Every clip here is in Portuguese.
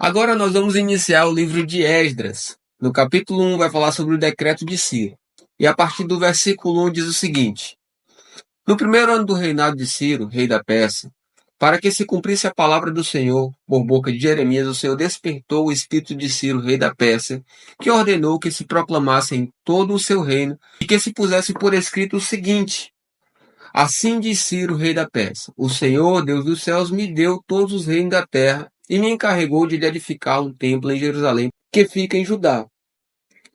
Agora nós vamos iniciar o livro de Esdras. No capítulo 1 vai falar sobre o decreto de Ciro. E a partir do versículo 1 diz o seguinte: No primeiro ano do reinado de Ciro, rei da Pérsia, para que se cumprisse a palavra do Senhor, por boca de Jeremias, o Senhor despertou o espírito de Ciro, rei da Pérsia, que ordenou que se proclamasse em todo o seu reino e que se pusesse por escrito o seguinte: Assim diz Ciro, rei da Pérsia: O Senhor, Deus dos céus, me deu todos os reinos da terra e me encarregou de lhe edificar um templo em Jerusalém, que fica em Judá.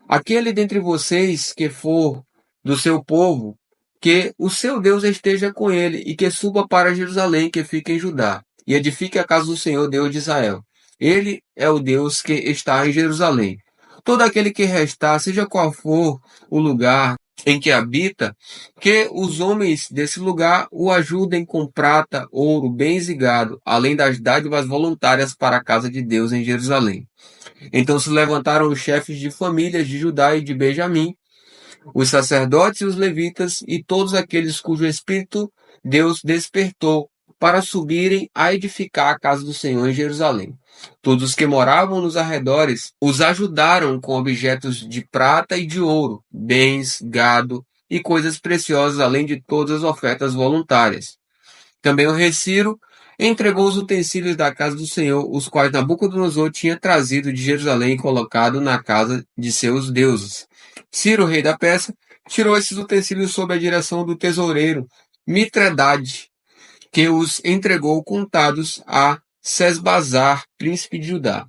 Aquele dentre vocês que for do seu povo, que o seu Deus esteja com ele e que suba para Jerusalém, que fica em Judá, e edifique a casa do Senhor, Deus de Israel. Ele é o Deus que está em Jerusalém. Todo aquele que restar, seja qual for o lugar em que habita, que os homens desse lugar o ajudem com prata, ouro, bens e gado, além das dádivas voluntárias para a casa de Deus em Jerusalém. Então se levantaram os chefes de famílias de Judá e de Benjamim, os sacerdotes e os levitas, e todos aqueles cujo espírito Deus despertou, para subirem a edificar a casa do Senhor em Jerusalém. Todos os que moravam nos arredores os ajudaram com objetos de prata e de ouro, bens, gado e coisas preciosas, além de todas as ofertas voluntárias. Também o rei Ciro entregou os utensílios da casa do Senhor, os quais Nabucodonosor tinha trazido de Jerusalém e colocado na casa de seus deuses. Ciro, rei da Pérsia, tirou esses utensílios sob a direção do tesoureiro Mitredade, que os entregou contados a Sesbazar, príncipe de Judá.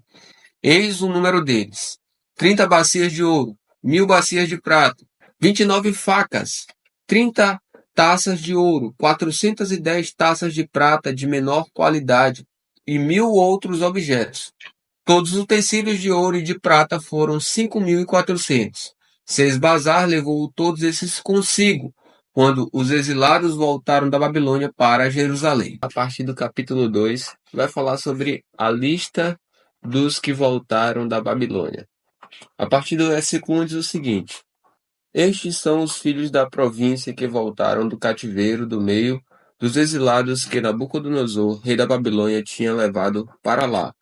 Eis o número deles: 30 bacias de ouro, 1000 bacias de prata, 29 facas, 30 taças de ouro, 410 taças de prata de menor qualidade e 1000 outros objetos. Todos os utensílios de ouro e de prata foram 5.400. Sesbazar levou todos esses consigo, quando os exilados voltaram da Babilônia para Jerusalém. A partir do capítulo 2, vai falar sobre a lista dos que voltaram da Babilônia. A partir do versículo 1 diz o seguinte: Estes são os filhos da província que voltaram do cativeiro do meio dos exilados que Nabucodonosor, rei da Babilônia, tinha levado para lá.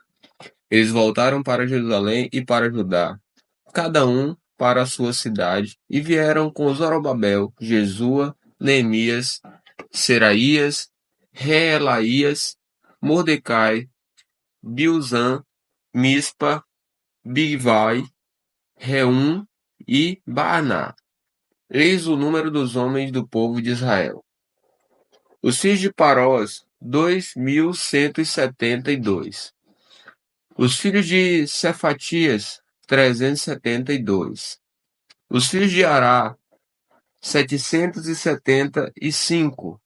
Eles voltaram para Jerusalém e para Judá, cada um para a sua cidade, e vieram com Zorobabel, Jesua, Neemias, Seraías, Reelaías, Mordecai, Bilzan, Mispa, Bigvai, Reum e Baaná. Eis o número dos homens do povo de Israel. Os filhos de Parós, 2.172. Os filhos de Cefatias, 372. Os filhos de Ará, 775.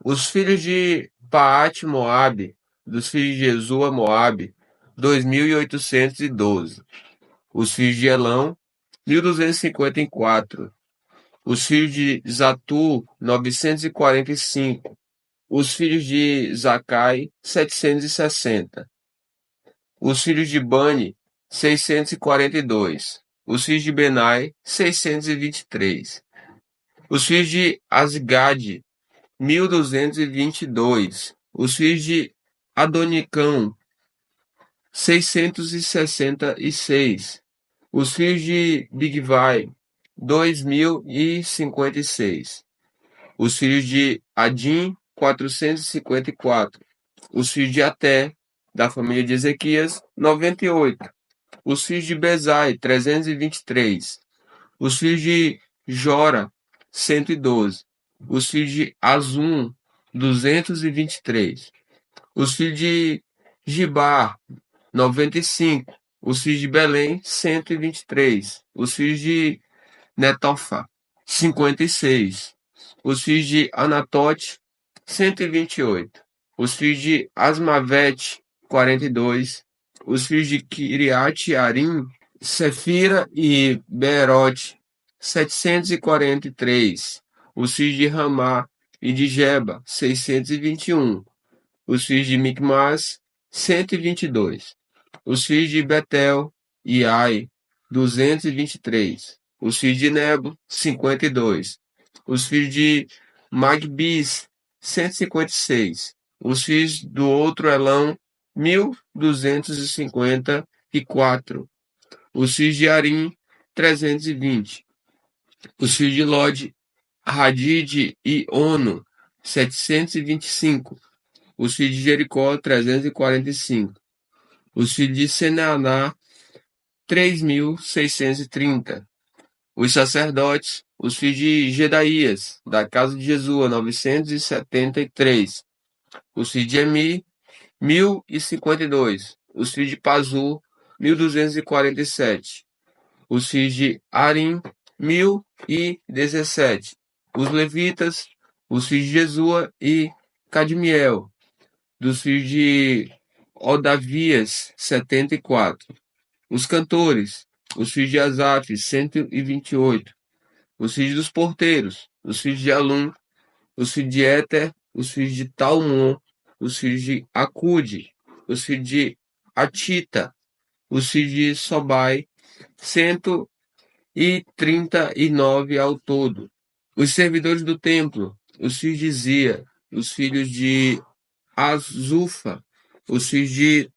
Os filhos de Paate-Moabe, dos filhos de Jesua Moabe, 2.812. Os filhos de Elão, 1.254. Os filhos de Zatu, 945. Os filhos de Zacai, 760. Os filhos de Bani, 642. Os filhos de Benai, 623. Os filhos de Azgade, 1.222. Os filhos de Adonicão, 666. Os filhos de Bigvai, 2.056. Os filhos de Adim, 454. Os filhos de Até, da família de Ezequias, 98. Os filhos de Bezai, 323. Os filhos de Jora, 112. Os filhos de Azum, 223. Os filhos de Gibar, 95. Os filhos de Belém, 123. Os filhos de Netofa, 56. Os filhos de Anatote, 128. Os filhos de Asmavete, 42. Os filhos de Kiriat Arim, Sefira e Beerote, 743. Os filhos de Ramá e de Geba, 621. Os filhos de Micmas, 122. Os filhos de Betel e Ai, 223. Os filhos de Nebo, 52. Os filhos de Magbis, 156. Os filhos do outro Elão, 1.254. Os filhos de Arim, 320. Os filhos de Lod, Hadid e Ono, 725. Os filhos de Jericó, 345. Os filhos de Senaná, 3.630. Os sacerdotes, os filhos de Gedaías, da casa de Jesua, 973. Os filhos de Emi, 1.052. Os filhos de Pazur, 1.247. Os filhos de Arim, 1.017. Os levitas, os filhos de Jesua e Cadmiel. Dos filhos de Odavias, 74. Os cantores, os filhos de Asaf, 128. Os filhos dos porteiros, os filhos de Alum, os filhos de Éter, os filhos de Talmon, os filhos de Acude, os filhos de Atita, os filhos de Sobai, 139 ao todo. Os servidores do templo, os filhos de Zia, os filhos de Azufa, os filhos de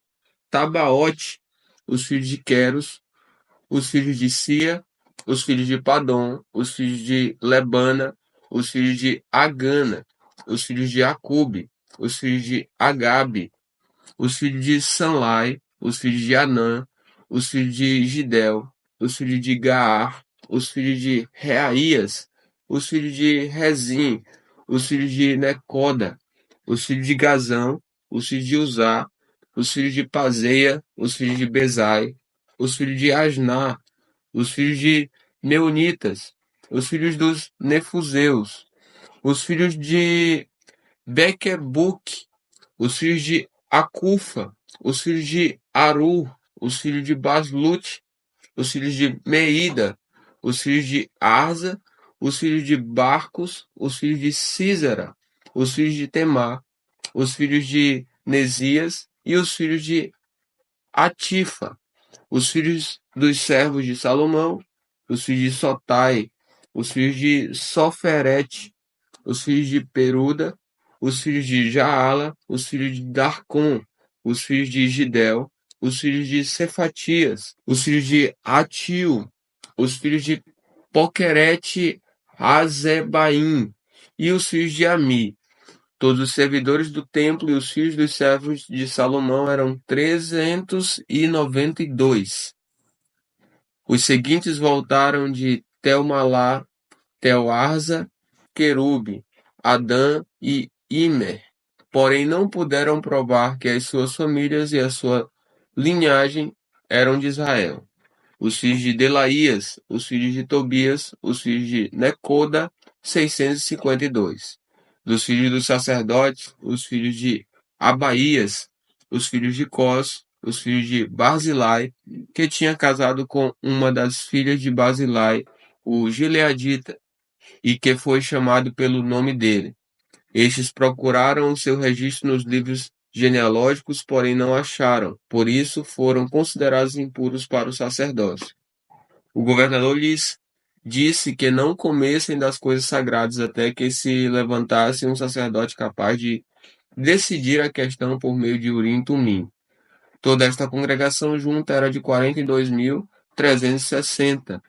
Tabaote, os filhos de Queros, os filhos de Sia, os filhos de Padom, os filhos de Lebana, os filhos de Agana, os filhos de Acube, os filhos de Agabe, os filhos de Sanlai, os filhos de Anã, os filhos de Gidel, os filhos de Gaar, os filhos de Reaías, os filhos de Rezim, os filhos de Necoda, os filhos de Gazão, os filhos de Uzá, os filhos de Pazeia, os filhos de Bezai, os filhos de Asná, os filhos de Meunitas, os filhos dos Nefuseus, os filhos de Bequebuque, os filhos de Acufa, os filhos de Aru, os filhos de Baslute, os filhos de Meida, os filhos de Arza, os filhos de Barcos, os filhos de Císara, os filhos de Temá, os filhos de Nesias e os filhos de Atifa, os filhos dos servos de Salomão, os filhos de Sotai, os filhos de Soferete, os filhos de Peruda, os filhos de Jaala, os filhos de Darcon, os filhos de Gidel, os filhos de Cefatias, os filhos de Atil, os filhos de Poquerete Azebaim e os filhos de Ami. Todos os servidores do templo e os filhos dos servos de Salomão eram 392. Os seguintes voltaram de Telmalá, Telarza, Querube, Adã e Imer, porém não puderam provar que as suas famílias e a sua linhagem eram de Israel. Os filhos de Delaías, os filhos de Tobias, os filhos de Necoda, 652. Dos filhos dos sacerdotes, os filhos de Abaías, os filhos de Cós, os filhos de Barzilai, que tinha casado com uma das filhas de Barzilai, o Gileadita, e que foi chamado pelo nome dele. Estes procuraram o seu registro nos livros genealógicos, porém não acharam, por isso foram considerados impuros para o sacerdócio. O governador lhes disse que não comessem das coisas sagradas até que se levantasse um sacerdote capaz de decidir a questão por meio de Urim e Tumim. Toda esta congregação junta era de 42.360,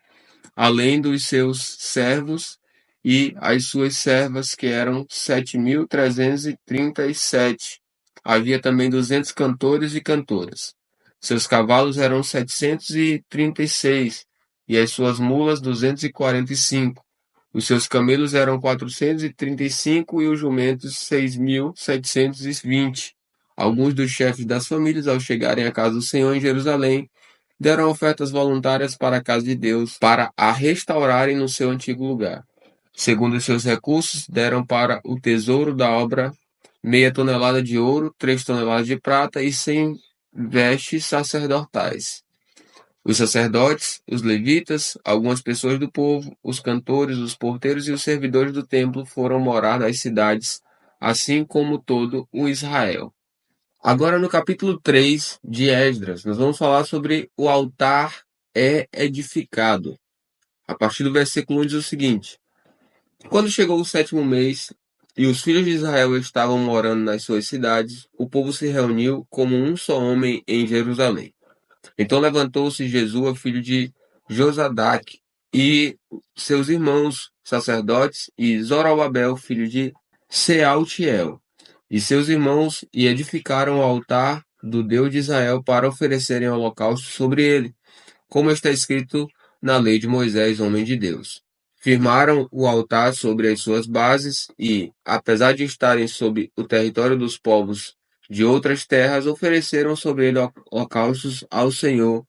além dos seus servos e as suas servas, que eram 7.337. Havia também 200 cantores e cantoras. Seus cavalos eram 736, e as suas mulas 245. Os seus camelos eram 435 e os jumentos 6.720. Alguns dos chefes das famílias, ao chegarem à casa do Senhor em Jerusalém, deram ofertas voluntárias para a casa de Deus, para a restaurarem no seu antigo lugar. Segundo os seus recursos, deram para o tesouro da obra 0,5 tonelada de ouro, 3 toneladas de prata e 100 vestes sacerdotais. Os sacerdotes, os levitas, algumas pessoas do povo, os cantores, os porteiros e os servidores do templo foram morar nas cidades, assim como todo o Israel. Agora no capítulo 3 de Esdras, nós vamos falar sobre o altar é edificado. A partir do versículo 1 diz o seguinte: Quando chegou o 7º mês, e os filhos de Israel estavam morando nas suas cidades, o povo se reuniu como um só homem em Jerusalém. Então levantou-se Jesua, filho de Josadaque, e seus irmãos sacerdotes, e Zorobabel, filho de Sealtiel, e seus irmãos, e edificaram o altar do Deus de Israel para oferecerem holocausto sobre ele, como está escrito na lei de Moisés, homem de Deus. Firmaram o altar sobre as suas bases e, apesar de estarem sob o território dos povos de outras terras, ofereceram sobre ele holocaustos ao Senhor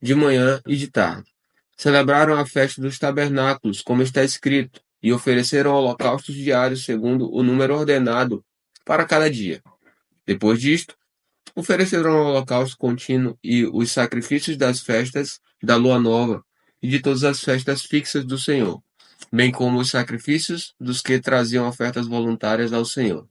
de manhã e de tarde. Celebraram a festa dos tabernáculos, como está escrito, e ofereceram holocaustos diários segundo o número ordenado para cada dia. Depois disto, ofereceram o holocausto contínuo e os sacrifícios das festas da lua nova e de todas as festas fixas do Senhor, bem como os sacrifícios dos que traziam ofertas voluntárias ao Senhor.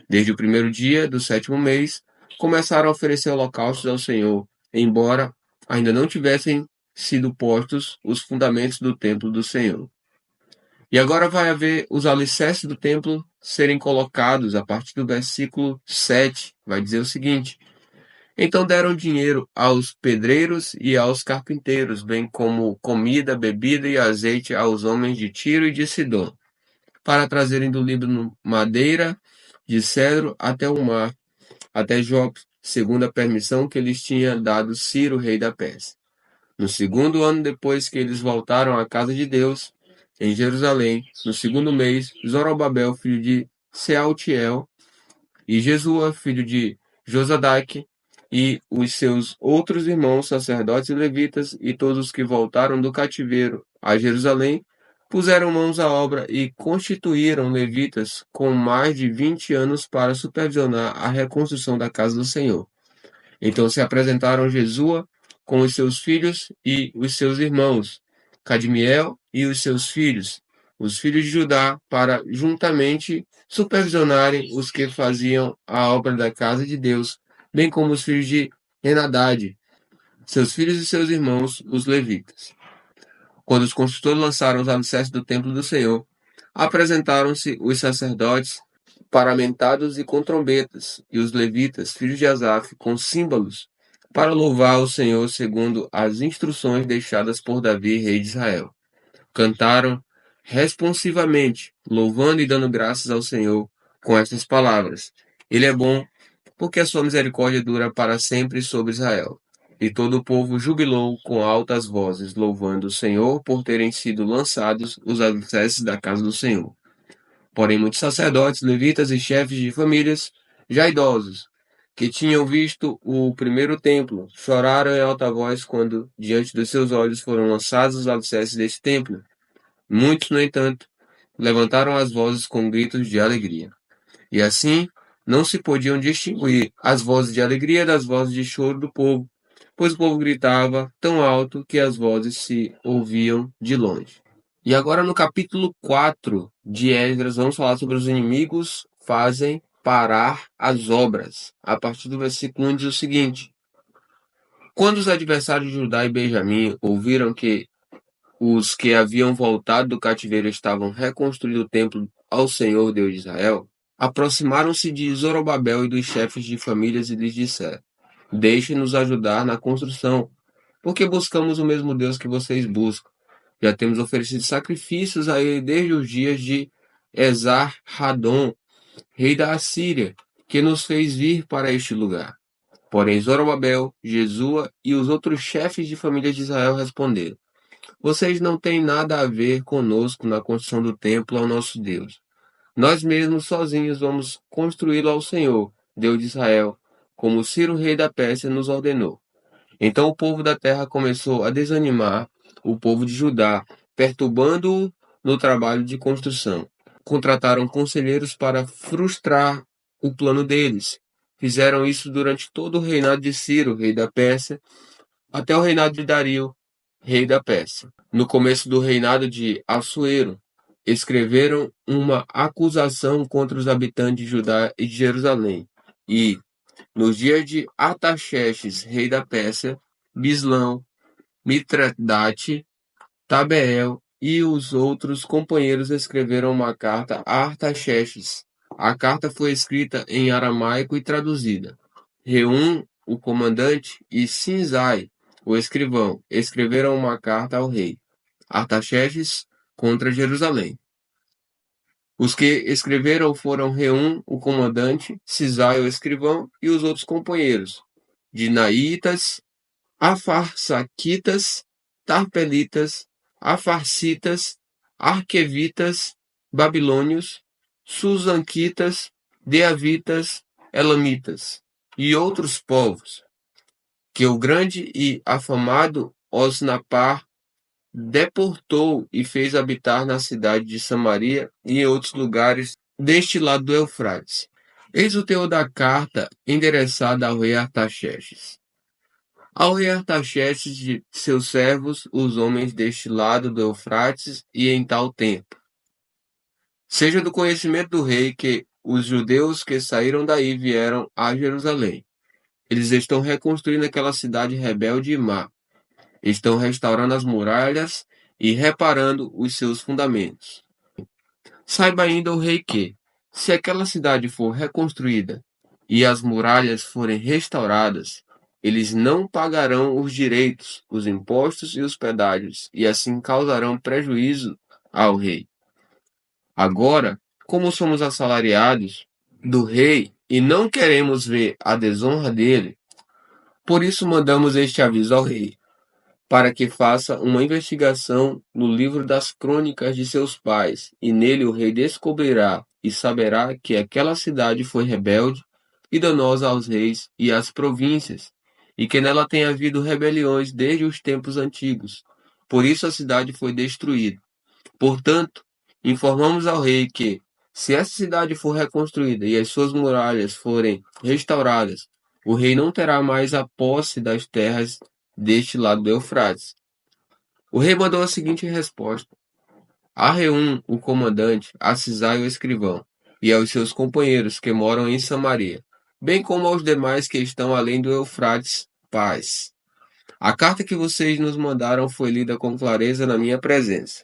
Desde o primeiro dia do sétimo mês, começaram a oferecer holocaustos ao Senhor, embora ainda não tivessem sido postos os fundamentos do templo do Senhor. E agora vai haver os alicerces do templo serem colocados a partir do versículo 7. Vai dizer o seguinte: então deram dinheiro aos pedreiros e aos carpinteiros, bem como comida, bebida e azeite aos homens de Tiro e de Sidom, para trazerem do Líbano madeira de cedro até o mar, até Jope, segundo a permissão que lhes tinha dado Ciro, rei da Pérsia. No segundo ano depois que eles voltaram à casa de Deus, em Jerusalém, no segundo mês, Zorobabel, filho de Sealtiel, e Jesua, filho de Josadaque, e os seus outros irmãos, sacerdotes e levitas, e todos os que voltaram do cativeiro a Jerusalém, puseram mãos à obra e constituíram levitas com mais de 20 anos para supervisionar a reconstrução da casa do Senhor. Então se apresentaram Jesua com os seus filhos e os seus irmãos, Cadmiel e os seus filhos, os filhos de Judá, para juntamente supervisionarem os que faziam a obra da casa de Deus, bem como os filhos de Henadade, seus filhos e seus irmãos, os levitas. Quando os construtores lançaram os alicerces do templo do Senhor, apresentaram-se os sacerdotes paramentados e com trombetas, e os levitas, filhos de Asaf, com símbolos, para louvar o Senhor segundo as instruções deixadas por Davi, rei de Israel. Cantaram responsivamente, louvando e dando graças ao Senhor com estas palavras: Ele é bom, porque a sua misericórdia dura para sempre sobre Israel. E todo o povo jubilou com altas vozes, louvando o Senhor por terem sido lançados os alicerces da casa do Senhor. Porém, muitos sacerdotes, levitas e chefes de famílias, já idosos, que tinham visto o primeiro templo, choraram em alta voz quando, diante dos seus olhos, foram lançados os alicerces deste templo. Muitos, no entanto, levantaram as vozes com gritos de alegria. E assim, não se podiam distinguir as vozes de alegria das vozes de choro do povo, pois o povo gritava tão alto que as vozes se ouviam de longe. E agora no capítulo 4 de Esdras, vamos falar sobre os inimigos fazem parar as obras. A partir do versículo 1 diz o seguinte: quando os adversários de Judá e Benjamim ouviram que os que haviam voltado do cativeiro estavam reconstruindo o templo ao Senhor Deus de Israel, aproximaram-se de Zorobabel e dos chefes de famílias e lhes disseram: deixem-nos ajudar na construção, porque buscamos o mesmo Deus que vocês buscam. Já temos oferecido sacrifícios a ele desde os dias de Esar-Hadon, rei da Assíria, que nos fez vir para este lugar. Porém Zorobabel, Jesua e os outros chefes de família de Israel responderam: vocês não têm nada a ver conosco na construção do templo ao nosso Deus. Nós mesmos sozinhos vamos construí-lo ao Senhor, Deus de Israel, como Ciro, rei da Pérsia, nos ordenou. Então o povo da terra começou a desanimar o povo de Judá, perturbando-o no trabalho de construção. Contrataram conselheiros para frustrar o plano deles. Fizeram isso durante todo o reinado de Ciro, rei da Pérsia, até o reinado de Dario, rei da Pérsia. No começo do reinado de Assuero, escreveram uma acusação contra os habitantes de Judá e de Jerusalém. E, nos dias de Artaxerxes, rei da Pérsia, Bislão, Mitredate, Tabeel e os outros companheiros escreveram uma carta a Artaxerxes. A carta foi escrita em aramaico e traduzida. Reum, o comandante, e Sinzai, o escrivão, escreveram uma carta ao rei Artaxerxes contra Jerusalém. Os que escreveram foram Reum, o comandante, Sinzai, o escrivão, e os outros companheiros, Dinaitas, Afarsaquitas, Tarpelitas, Afarsitas, Arquevitas, Babilônios, Susanquitas, Deavitas, Elamitas e outros povos, que o grande e afamado Osnapar deportou e fez habitar na cidade de Samaria e em outros lugares deste lado do Eufrates. Eis o teor da carta endereçada ao rei Artaxerxes. Ao rei Artaxerxes de seus servos, os homens deste lado do Eufrates, e em tal tempo. Seja do conhecimento do rei que os judeus que saíram daí vieram a Jerusalém. Eles estão reconstruindo aquela cidade rebelde e má. Estão restaurando as muralhas e reparando os seus fundamentos. Saiba ainda o rei que, se aquela cidade for reconstruída e as muralhas forem restauradas, eles não pagarão os direitos, os impostos e os pedágios, e assim causarão prejuízo ao rei. Agora, como somos assalariados do rei e não queremos ver a desonra dele, por isso mandamos este aviso ao rei, para que faça uma investigação no livro das crônicas de seus pais, e nele o rei descobrirá e saberá que aquela cidade foi rebelde e danosa aos reis e às províncias, e que nela tem havido rebeliões desde os tempos antigos. Por isso a cidade foi destruída. Portanto, informamos ao rei que, se essa cidade for reconstruída e as suas muralhas forem restauradas, o rei não terá mais a posse das terras deste lado do Eufrates. O rei mandou a seguinte resposta: a Reum, o comandante, a Cisai, o escrivão, e aos seus companheiros que moram em Samaria, bem como aos demais que estão além do Eufrates, paz. A carta que vocês nos mandaram foi lida com clareza na minha presença.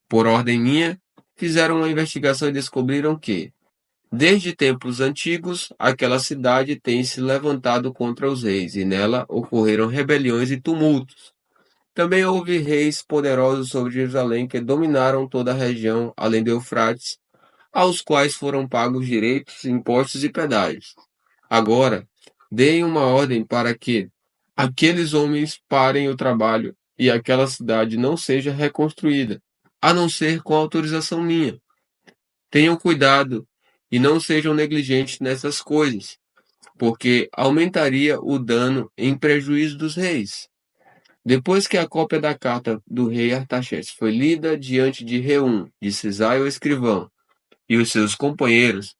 Por ordem minha, fizeram uma investigação e descobriram que, desde tempos antigos, aquela cidade tem se levantado contra os reis, e nela ocorreram rebeliões e tumultos. Também houve reis poderosos sobre Jerusalém que dominaram toda a região além do Eufrates, aos quais foram pagos direitos, impostos e pedágios. Agora, deem uma ordem para que aqueles homens parem o trabalho e aquela cidade não seja reconstruída, a não ser com autorização minha. Tenham cuidado e não sejam negligentes nessas coisas, porque aumentaria o dano em prejuízo dos reis. Depois que a cópia da carta do rei Artaxerxes foi lida diante de Reum, de Cisai o escrivão, e os seus companheiros,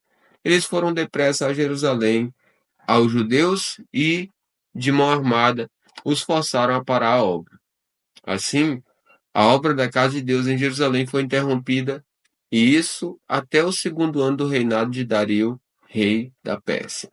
eles foram depressa a Jerusalém, aos judeus e, de mão armada, os forçaram a parar a obra. Assim, a obra da casa de Deus em Jerusalém foi interrompida, e isso até o segundo ano do reinado de Dario, rei da Pérsia.